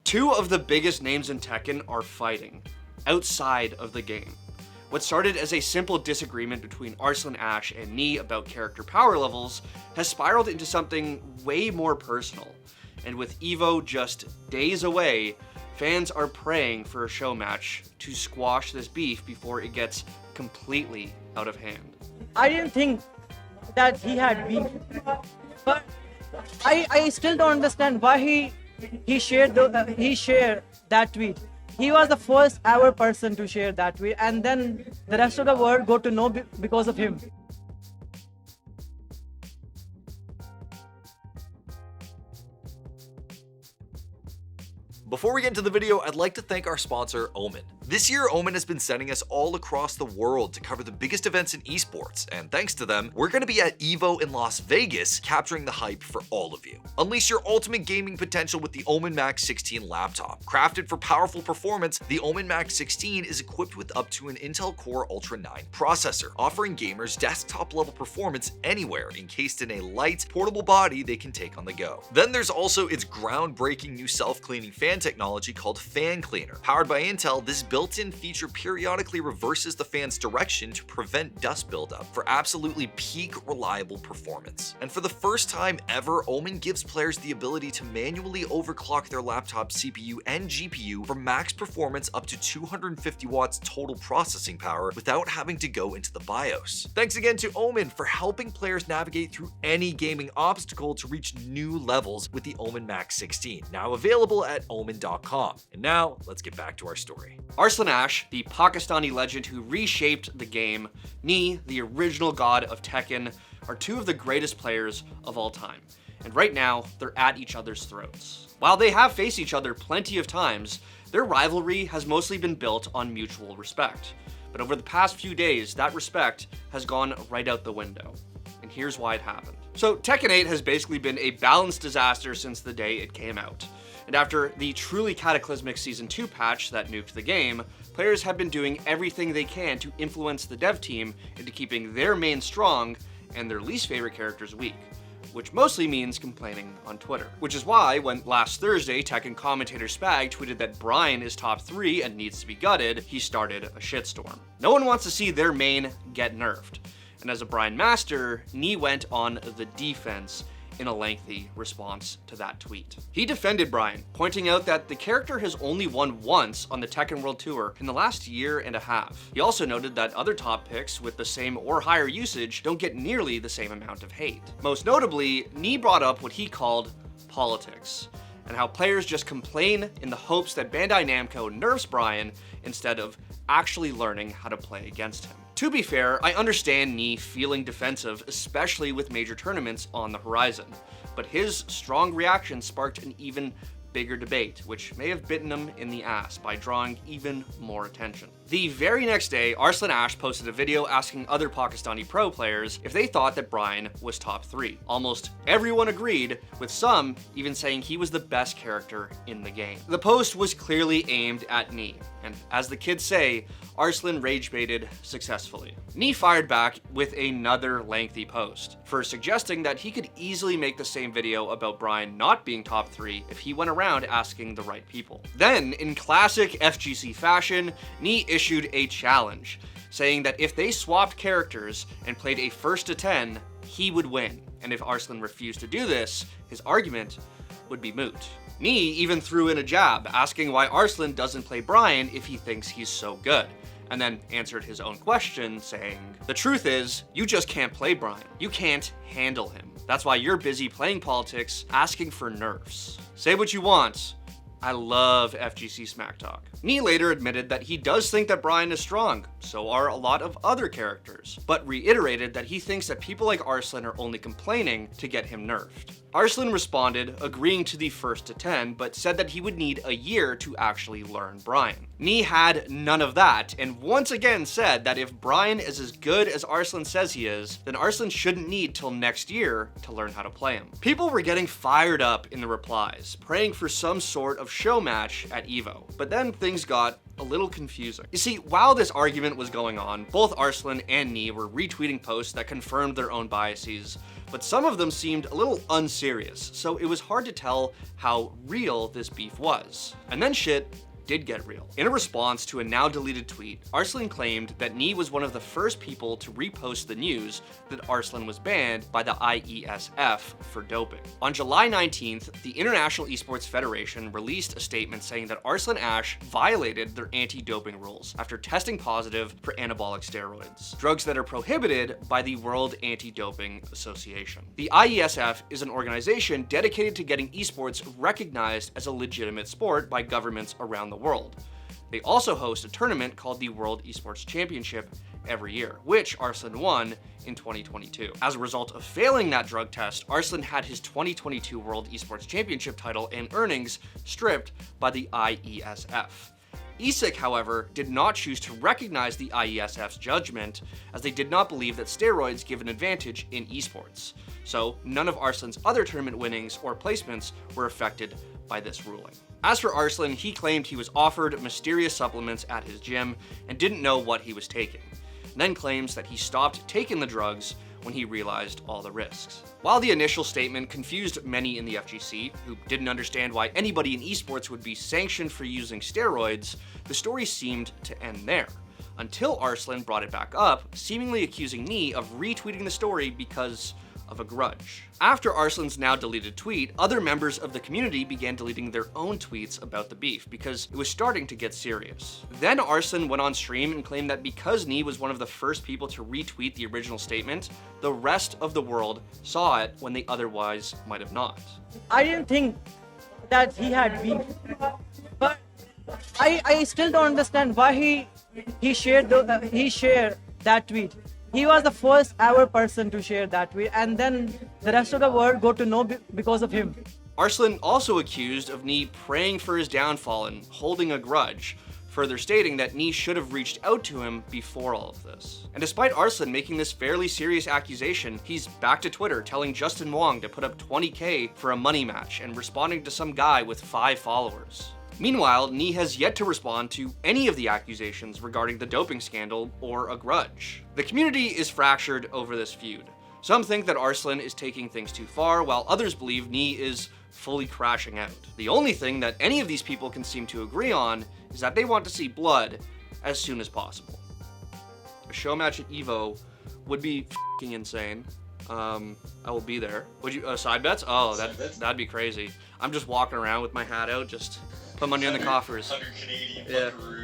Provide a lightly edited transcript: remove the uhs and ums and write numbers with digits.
Two of the biggest names in Tekken are fighting outside of the game. What started as a simple disagreement between Arslan Ash and Knee about character power levels has spiraled into something way more personal. And with EVO just days away, fans are praying for a show match to squash this beef before it gets completely out of hand. I didn't think that he had beef, but I still don't understand why he shared that tweet. He was the first ever person to share that tweet, and then the rest of the world got to know because of him. Before we get into the video, I'd like to thank our sponsor, Omen. This year, Omen has been sending us all across the world to cover the biggest events in esports, and thanks to them, we're going to be at EVO in Las Vegas, capturing the hype for all of you. Unleash your ultimate gaming potential with the Omen Max 16 laptop. Crafted for powerful performance, the Omen Max 16 is equipped with up to an Intel Core Ultra 9 processor, offering gamers desktop-level performance anywhere, encased in a light, portable body they can take on the go. Then there's also its groundbreaking new self-cleaning fan technology called Fan Cleaner. Powered by Intel, this built-in feature periodically reverses the fan's direction to prevent dust buildup for absolutely peak reliable performance. And for the first time ever, Omen gives players the ability to manually overclock their laptop CPU and GPU for max performance up to 250 watts total processing power without having to go into the BIOS. Thanks again to Omen for helping players navigate through any gaming obstacle to reach new levels with the Omen Max 16, now available at omen.com. And now, let's get back to our story. Arslan Ash, the Pakistani legend who reshaped the game, Knee, the original god of Tekken, are two of the greatest players of all time. And right now, they're at each other's throats. While they have faced each other plenty of times, their rivalry has mostly been built on mutual respect. But over the past few days, that respect has gone right out the window. And here's why it happened. So Tekken 8 has basically been a balanced disaster since the day it came out. And after the truly cataclysmic Season 2 patch that nuked the game, players have been doing everything they can to influence the dev team into keeping their main strong and their least favorite characters weak, which mostly means complaining on Twitter. Which is why, when last Thursday Tekken commentator Spag tweeted that Brian is top 3 and needs to be gutted, he started a shitstorm. No one wants to see their main get nerfed. And as a Brian master, Knee went on the defense in a lengthy response to that tweet. He defended Brian, pointing out that the character has only won once on the Tekken World Tour in the last year and a half. He also noted that other top picks with the same or higher usage don't get nearly the same amount of hate. Most notably, Knee brought up what he called politics, and how players just complain in the hopes that Bandai Namco nerfs Brian instead of actually learning how to play against him. To be fair, I understand Knee feeling defensive, especially with major tournaments on the horizon, but his strong reaction sparked an even bigger debate, which may have bitten him in the ass by drawing even more attention. The very next day, Arslan Ash posted a video asking other Pakistani pro players if they thought that Brian was top 3. Almost everyone agreed, with some even saying he was the best character in the game. The post was clearly aimed at Knee, and as the kids say, Arslan rage baited successfully. Knee fired back with another lengthy post, first suggesting that he could easily make the same video about Brian not being top 3 if he went around asking the right people. Then, in classic FGC fashion, Knee issued a challenge, saying that if they swapped characters and played a 1st to 10, he would win. And if Arslan refused to do this, his argument would be moot. Knee even threw in a jab, asking why Arslan doesn't play Brian if he thinks he's so good, and then answered his own question, saying, "The truth is, you just can't play Brian. You can't handle him. That's why you're busy playing politics, asking for nerfs. Say what you want. I love FGC smack talk." Knee later admitted that he does think that Brian is strong, so are a lot of other characters, but reiterated that he thinks that people like Arslan are only complaining to get him nerfed. Arslan responded, agreeing to the 1st to 10, but said that he would need a year to actually learn Brian. Knee had none of that, and once again said that if Brian is as good as Arslan says he is, then Arslan shouldn't need till next year to learn how to play him. People were getting fired up in the replies, praying for some sort of of show match at EVO. But then things got a little confusing. You see, while this argument was going on, both Arslan and Knee were retweeting posts that confirmed their own biases, but some of them seemed a little unserious, so it was hard to tell how real this beef was. And then shit did get real. In a response to a now deleted tweet, Arslan claimed that Knee was one of the first people to repost the news that Arslan was banned by the IESF for doping. On July 19th, the International Esports Federation released a statement saying that Arslan Ash violated their anti-doping rules after testing positive for anabolic steroids, drugs that are prohibited by the World Anti-Doping Association. The IESF is an organization dedicated to getting esports recognized as a legitimate sport by governments around the world. They also host a tournament called the World Esports Championship every year, which Arslan won in 2022. As a result of failing that drug test, Arslan had his 2022 World Esports Championship title and earnings stripped by the IESF. ESIC, however, did not choose to recognize the IESF's judgment, as they did not believe that steroids give an advantage in esports. So none of Arslan's other tournament winnings or placements were affected by this ruling. As for Arslan, he claimed he was offered mysterious supplements at his gym and didn't know what he was taking, and then claims that he stopped taking the drugs when he realized all the risks. While the initial statement confused many in the FGC, who didn't understand why anybody in esports would be sanctioned for using steroids, the story seemed to end there, until Arslan brought it back up, seemingly accusing Knee of retweeting the story because of a grudge. After Arslan's now deleted tweet, other members of the community began deleting their own tweets about the beef because it was starting to get serious. Then Arslan went on stream and claimed that because Knee was one of the first people to retweet the original statement, the rest of the world saw it when they otherwise might have not. I didn't think that he had beef, but I still don't understand why he shared that tweet. He was the first ever person to share that tweet, and then the rest of the world got to know because of him. Arslan also accused of Knee praying for his downfall and holding a grudge, further stating that Knee should have reached out to him before all of this. And despite Arslan making this fairly serious accusation, he's back to Twitter telling Justin Wong to put up 20K for a money match and responding to some guy with 5 followers. Meanwhile, Knee has yet to respond to any of the accusations regarding the doping scandal or a grudge. The community is fractured over this feud. Some think that Arslan is taking things too far, while others believe Knee is fully crashing out. The only thing that any of these people can seem to agree on is that they want to see blood as soon as possible. A show match at EVO would be f***ing insane. I will be there. Would you, side bets? Oh, that'd be crazy. I'm just walking around with my hat out, just put money on the coffers. 100 Canadian. Yeah.